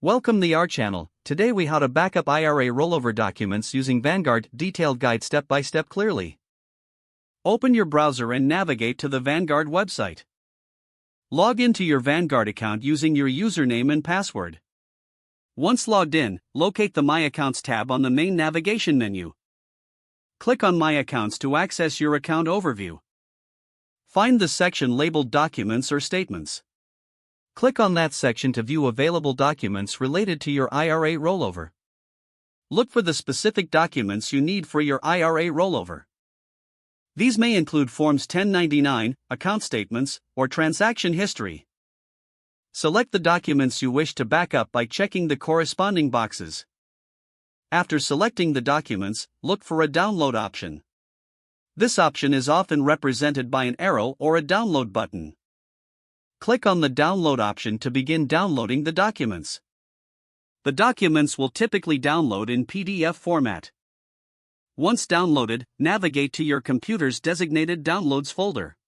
Welcome to our channel. Today we how to backup IRA rollover documents using Vanguard detailed guide step by step clearly. Open your browser and navigate to the Vanguard website. Log into your Vanguard account using your username and password. Once logged in, locate the My Accounts tab on the main navigation menu. Click on My Accounts to access your account overview. Find the section labeled Documents or Statements. Click on that section to view available documents related to your IRA rollover. Look for the specific documents you need for your IRA rollover. These may include Forms 1099, account statements, or transaction history. Select the documents you wish to back up by checking the corresponding boxes. After selecting the documents, look for a download option. This option is often represented by an arrow or a download button. Click on the download option to begin downloading the documents. The documents will typically download in PDF format. Once downloaded, navigate to your computer's designated Downloads folder.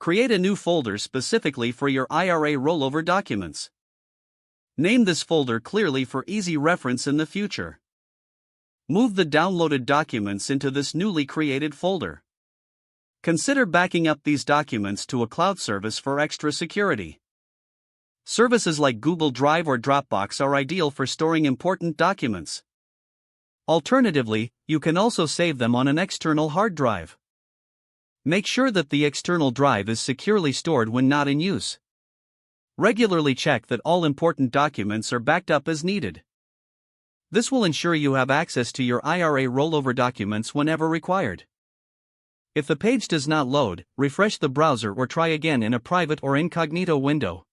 Create a new folder specifically for your IRA rollover documents. Name this folder clearly for easy reference in the future. Move the downloaded documents into this newly created folder. Consider backing up these documents to a cloud service for extra security. Services like Google Drive or Dropbox are ideal for storing important documents. Alternatively, you can also save them on an external hard drive. Make sure that the external drive is securely stored when not in use. Regularly check that all important documents are backed up as needed. This will ensure you have access to your IRA rollover documents whenever required. If the page does not load, refresh the browser or try again in a private or incognito window.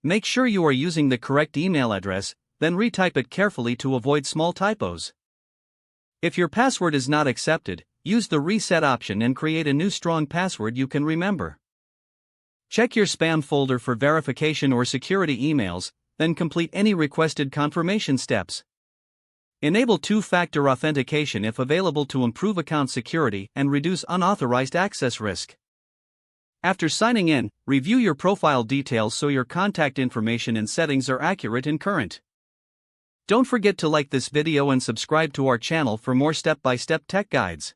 Make sure you are using the correct email address, then retype it carefully to avoid small typos. If your password is not accepted, use the reset option and create a new strong password you can remember. Check your spam folder for verification or security emails, then complete any requested confirmation steps. Enable two-factor authentication if available to improve account security and reduce unauthorized access risk. After signing in, review your profile details so your contact information and settings are accurate and current. Don't forget to like this video and subscribe to our channel for more step-by-step tech guides.